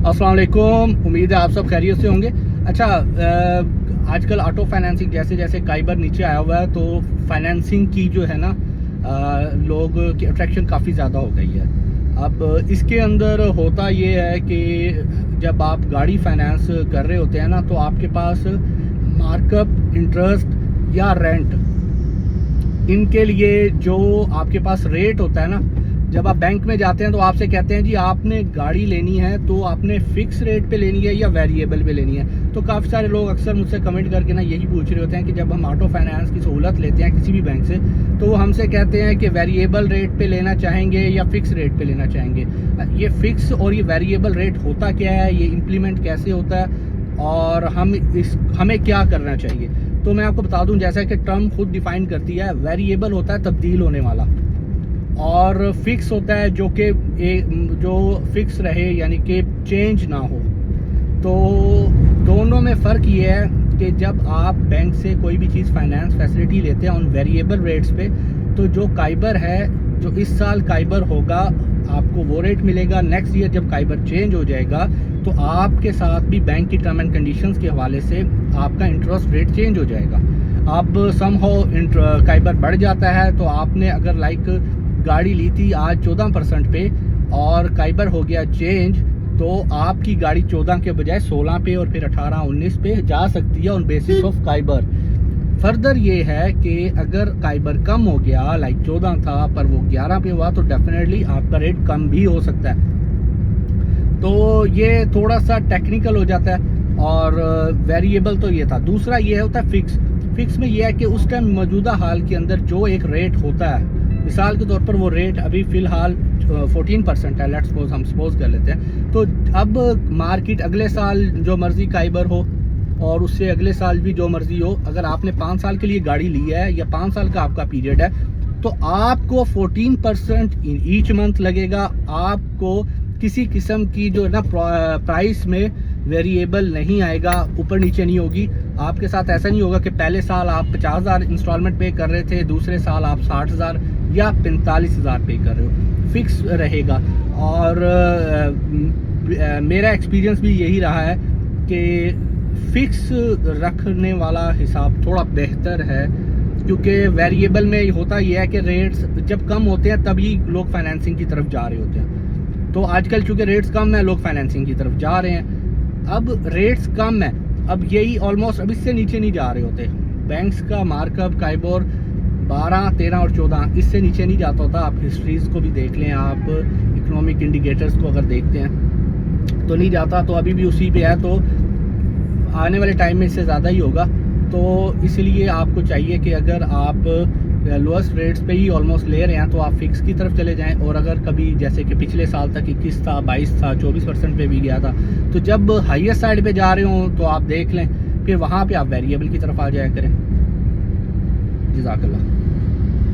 अस्सलाम वालेकुम। उम्मीद है आप सब खैरियत से होंगे। अच्छा, आजकल ऑटो फाइनेंसिंग जैसे जैसे काइबर नीचे आया हुआ है तो फाइनेंसिंग की जो है ना लोग की अट्रैक्शन काफ़ी ज़्यादा हो गई है। अब इसके अंदर होता ये है कि जब आप गाड़ी फाइनेंस कर रहे होते हैं ना तो आपके पास मार्कअप, इंटरेस्ट या रेंट, इनके लिए जो आपके पास रेट होता है ना, जब आप बैंक में जाते हैं तो आपसे कहते हैं जी आपने गाड़ी लेनी है तो आपने फिक्स रेट पे लेनी है या वेरिएबल पे लेनी है। तो काफ़ी सारे लोग अक्सर मुझसे कमेंट करके ना यही पूछ रहे होते हैं कि जब हम ऑटो फाइनेंस की सहूलत लेते हैं किसी भी बैंक से तो वो हमसे कहते हैं कि वेरिएबल रेट पे लेना चाहेंगे या फिक्स रेट पे लेना चाहेंगे। ये फिक्स और ये वेरिएबल रेट होता क्या है, ये इम्प्लीमेंट कैसे होता है और हमें क्या करना चाहिए। तो मैं आपको बता दूं, जैसा कि टर्म खुद डिफाइन करती है, वेरिएबल होता है तब्दील होने वाला और फिक्स होता है जो फिक्स रहे यानी कि चेंज ना हो। तो दोनों में फ़र्क ये है कि जब आप बैंक से कोई भी चीज़ फाइनेंस फैसिलिटी लेते हैं ऑन वेरिएबल रेट्स पे, तो जो काइबर है, जो इस साल काइबर होगा आपको वो रेट मिलेगा। नेक्स्ट ईयर जब काइबर चेंज हो जाएगा तो आपके साथ भी बैंक की टर्म एंड कंडीशंस के हवाले से आपका इंटरेस्ट रेट चेंज हो जाएगा। अब समहाउ काइबर बढ़ जाता है तो आपने अगर गाड़ी ली थी आज 14% पे और काइबर हो गया चेंज, तो आपकी गाड़ी 14 के बजाय 16 पे और फिर 18-19 पे जा सकती है ऑन बेसिस ऑफ काइबर। फर्दर ये है कि अगर काइबर कम हो गया, 14 था पर वो 11 पे हुआ, तो डेफिनेटली आपका रेट कम भी हो सकता है। तो ये थोड़ा सा टेक्निकल हो जाता है। और वेरिएबल तो ये था। दूसरा ये होता है फिक्स। फिक्स में ये है कि उस टाइम मौजूदा हाल के अंदर जो एक रेट होता है, मिसाल के तौर पर वो रेट अभी फ़िलहाल 14% है, हम सपोज कर लेते हैं। तो अब मार्केट अगले साल जो मर्ज़ी काइबर हो और उससे अगले साल भी जो मर्ज़ी हो, अगर आपने 5 साल के लिए गाड़ी ली है या 5 साल का आपका पीरियड है तो आपको 14% ईच मंथ लगेगा। आपको किसी किस्म की जो है ना प्राइस में वेरिएबल नहीं आएगा, ऊपर नीचे नहीं होगी। आपके साथ ऐसा नहीं होगा कि पहले साल आप 50,000 इंस्टॉलमेंट पे कर रहे थे, दूसरे साल आप 60,000 या 45,000 पे कर रहे हो। फिक्स रहेगा। और मेरा एक्सपीरियंस भी यही रहा है कि फिक्स रखने वाला हिसाब थोड़ा बेहतर है, क्योंकि वेरिएबल में होता यह है कि रेट्स जब कम होते हैं तभी लोग फाइनेंसिंग की तरफ जा रहे होते हैं। तो आजकल चूँकि रेट्स कम है, लोग फाइनेंसिंग की तरफ जा रहे हैं। अब रेट्स कम है, अब यही ऑलमोस्ट अब इससे नीचे नहीं जा रहे होते। बैंक्स का मार्कअप काइबर 12, 13 और 14 इससे नीचे नहीं जाता होता। आप हिस्ट्रीज़ को भी देख लें, आप इकोनॉमिक इंडिकेटर्स को अगर देखते हैं तो नहीं जाता। तो अभी भी उसी पे है, तो आने वाले टाइम में इससे ज़्यादा ही होगा। तो इसलिए आपको चाहिए कि अगर आप लोएस्ट रेट्स पे ही ऑलमोस्ट ले रहे हैं तो आप फिक्स की तरफ चले जाएं। और अगर कभी जैसे कि पिछले साल तक 21 था, 22 था, 24% पे भी गया था, तो जब हाईएस्ट साइड पे जा रहे हो तो आप देख लें, फिर वहाँ पे आप वेरिएबल की तरफ आ जाया करें। जज़ाकल्लाह।